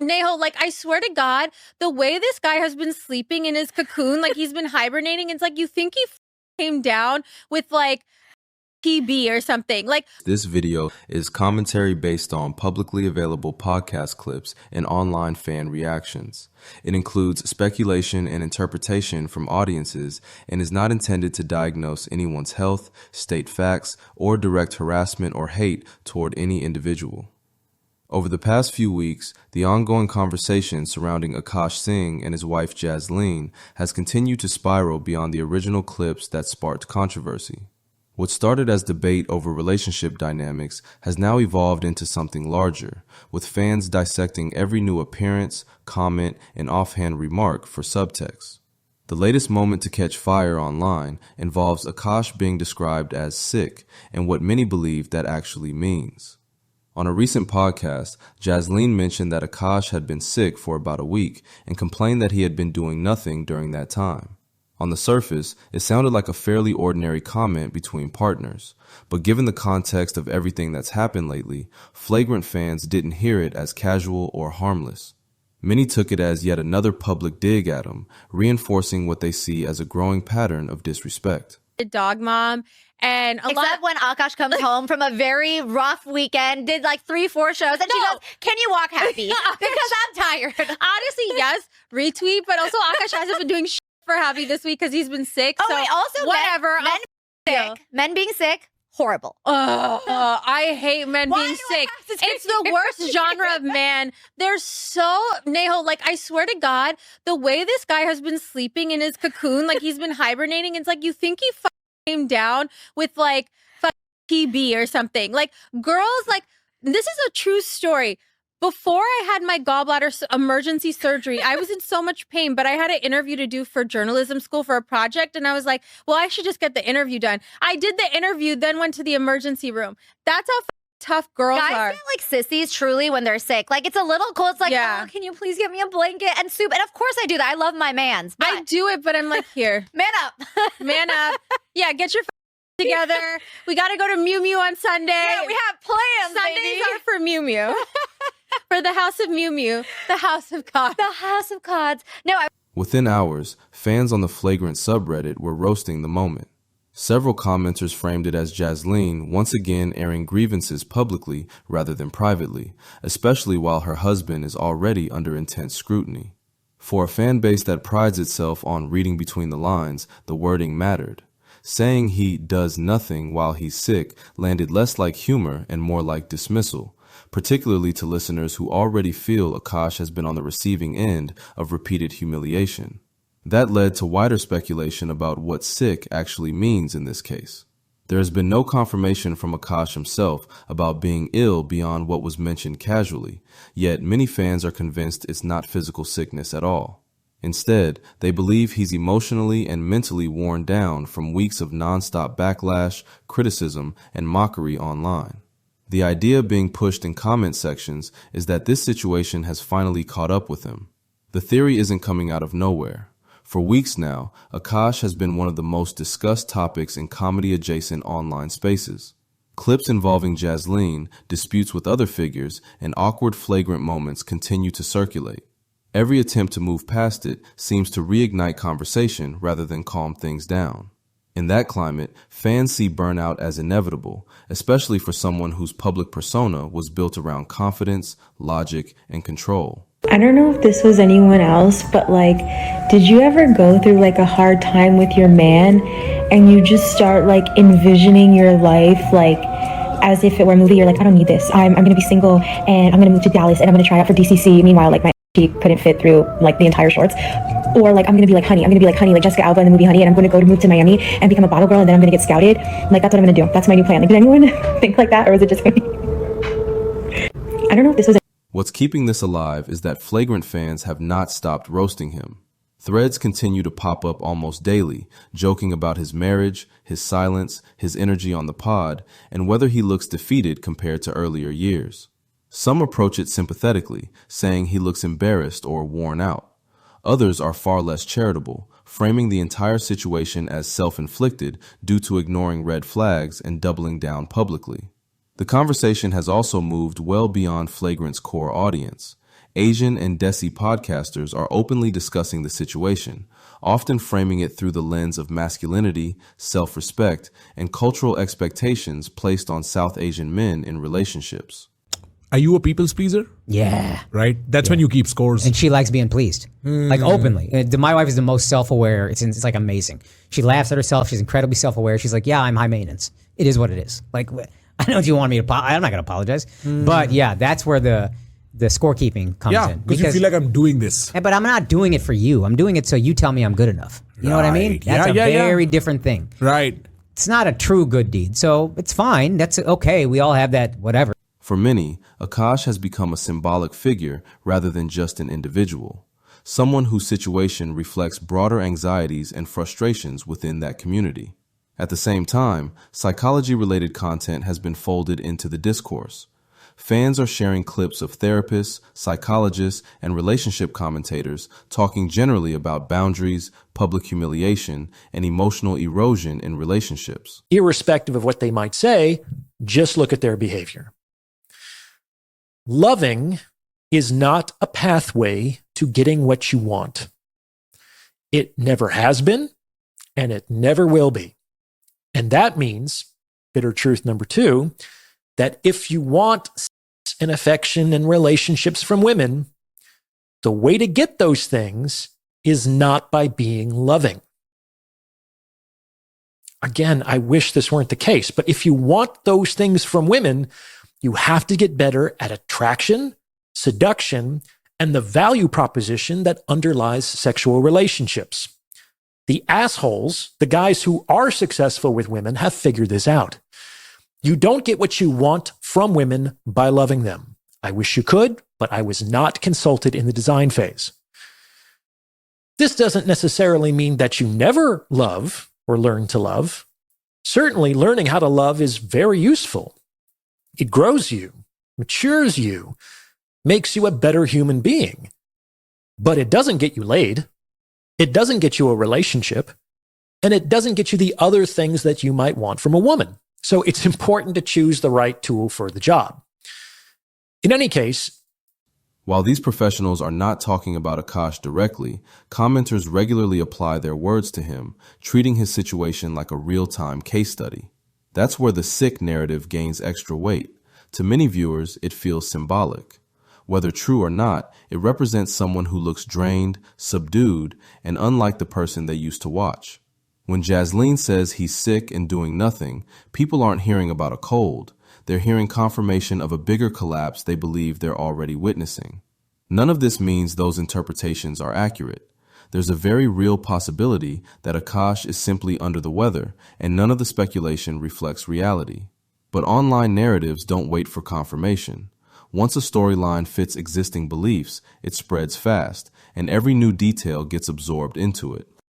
Neho, like, I swear to God, the way this guy has been sleeping in his cocoon, like he's been hibernating, it's like you think he came down with like TB or something. Like, this video is commentary based on publicly available podcast clips and online fan reactions. It includes speculation and interpretation from audiences and is not intended to diagnose anyone's health, state facts, or direct harassment or hate toward any individual. Over the past few weeks, the ongoing conversation surrounding Akaash Singh and his wife Jasleen has continued to spiral beyond the original clips that sparked controversy. What started as debate over relationship dynamics has now evolved into something larger, with fans dissecting every new appearance, comment, and offhand remark for subtext. The latest moment to catch fire online involves Akaash being described as sick and what many believe that actually means. On a recent podcast, Jasleen mentioned that Akaash had been sick for about a week and complained that he had been doing nothing during that time. On the surface, it sounded like a fairly ordinary comment between partners, but given the context of everything that's happened lately, flagrant fans didn't hear it as casual or harmless. Many took it as yet another public dig at him, reinforcing what they see as a growing pattern of disrespect. Dog mom. And except when Akaash comes home from a very rough weekend, did like 3-4 shows, and she goes, "Can you walk happy?" Because I'm tired. Honestly, yes, retweet, but also Akaash hasn't been doing shit for happy this week because he's been sick. Oh, so wait, also whatever. Men being sick, horrible. I hate men being sick. It's the worst genre of man. They're so, Neho, like, I swear to God, the way this guy has been sleeping in his cocoon, like he's been hibernating, it's like you think he came down with like TB or something. Like, girls, like, this is a true story. Before I had my gallbladder emergency surgery, I was in so much pain, but I had an interview to do for journalism school for a project. And I was like, well, I should just get the interview done. I did the interview, then went to the emergency room. That's how tough girls Guys are. Guys get like sissies truly when they're sick. Like, it's a little cold. It's like, oh, can you please get me a blanket and soup? And of course I do that. I love my mans. I do it, but I'm like, here. Man up. Man up. Yeah, get your together. We got to go to Mew Mew on Sunday. Yeah, we have plans, Sundays baby. are for Mew Mew. For the House of Mew Mew, the House of Cods. The House of Cods. No, Within hours, fans on the Flagrant subreddit were roasting the moment. Several commenters framed it as Jasleen once again airing grievances publicly rather than privately, especially while her husband is already under intense scrutiny. For a fan base that prides itself on reading between the lines, the wording mattered. Saying he does nothing while he's sick landed less like humor and more like dismissal, particularly to listeners who already feel Akaash has been on the receiving end of repeated humiliation. That led to wider speculation about what sick actually means in this case. There has been no confirmation from Akaash himself about being ill beyond what was mentioned casually, yet many fans are convinced it's not physical sickness at all. Instead, they believe he's emotionally and mentally worn down from weeks of nonstop backlash, criticism, and mockery online. The idea being pushed in comment sections is that this situation has finally caught up with him. The theory isn't coming out of nowhere. For weeks now, Akaash has been one of the most discussed topics in comedy-adjacent online spaces. Clips involving Jasleen, disputes with other figures, and awkward flagrant moments continue to circulate. Every attempt to move past it seems to reignite conversation rather than calm things down. In that climate, fans see burnout as inevitable, especially for someone whose public persona was built around confidence, logic, and control. I don't know if this was anyone else, but like, did you ever go through like a hard time with your man and you just start like envisioning your life like as if it were a movie? You're like, I don't need this. I'm going to be single and I'm going to move to Dallas and I'm going to try out for DCC. Meanwhile, like she couldn't fit through like the entire shorts. Or like, I'm going to be like Honey. I'm going to be like Honey, like Jessica Alba in the movie Honey, and I'm going to move to Miami and become a bottle girl, and then I'm going to get scouted. Like, that's what I'm going to do. That's my new plan. Like, did anyone think like that, or is it just me? I don't know if this was... What's keeping this alive is that Flagrant fans have not stopped roasting him. Threads continue to pop up almost daily, joking about his marriage, his silence, his energy on the pod, and whether he looks defeated compared to earlier years. Some approach it sympathetically, saying he looks embarrassed or worn out. Others are far less charitable, framing the entire situation as self-inflicted due to ignoring red flags and doubling down publicly. The conversation has also moved well beyond Flagrant's core audience. Asian and Desi podcasters are openly discussing the situation, often framing it through the lens of masculinity, self-respect, and cultural expectations placed on South Asian men in relationships. Are you a people's pleaser? Yeah. Right? That's when you keep scores. And she likes being pleased, like openly. My wife is the most self-aware. It's like amazing. She laughs at herself. She's incredibly self-aware. She's like, yeah, I'm high maintenance. It is what it is. Like, I know you want me to, I'm not going to apologize. But yeah, that's where the scorekeeping comes in. Because you feel like I'm doing this. But I'm not doing it for you. I'm doing it so you tell me I'm good enough. You know what I mean? Right. That's a very different thing. Right. It's not a true good deed. So it's fine. That's okay. We all have that, whatever. For many, Akaash has become a symbolic figure rather than just an individual, someone whose situation reflects broader anxieties and frustrations within that community. At the same time, psychology-related content has been folded into the discourse. Fans are sharing clips of therapists, psychologists, and relationship commentators talking generally about boundaries, public humiliation, and emotional erosion in relationships. Irrespective of what they might say, just look at their behavior. Loving is not a pathway to getting what you want. It never has been, and it never will be. And that means, bitter truth number 2, that if you want sex and affection and relationships from women, the way to get those things is not by being loving. Again, I wish this weren't the case, but if you want those things from women, you have to get better at attraction, seduction, and the value proposition that underlies sexual relationships. The assholes, the guys who are successful with women, have figured this out. You don't get what you want from women by loving them. I wish you could, but I was not consulted in the design phase. This doesn't necessarily mean that you never love or learn to love. Certainly, learning how to love is very useful. It grows you, matures you, makes you a better human being. But it doesn't get you laid. It doesn't get you a relationship. And it doesn't get you the other things that you might want from a woman. So it's important to choose the right tool for the job. In any case, while these professionals are not talking about Akaash directly, commenters regularly apply their words to him, treating his situation like a real-time case study. That's where the sick narrative gains extra weight. To many viewers, it feels symbolic. Whether true or not, it represents someone who looks drained, subdued, and unlike the person they used to watch. When Jasleen says he's sick and doing nothing, people aren't hearing about a cold. They're hearing confirmation of a bigger collapse they believe they're already witnessing. None of this means those interpretations are accurate. There's a very real possibility that Akaash is simply under the weather, and none of the speculation reflects reality. But online narratives don't wait for confirmation. Once a storyline fits existing beliefs, it spreads fast, and every new detail gets absorbed into it.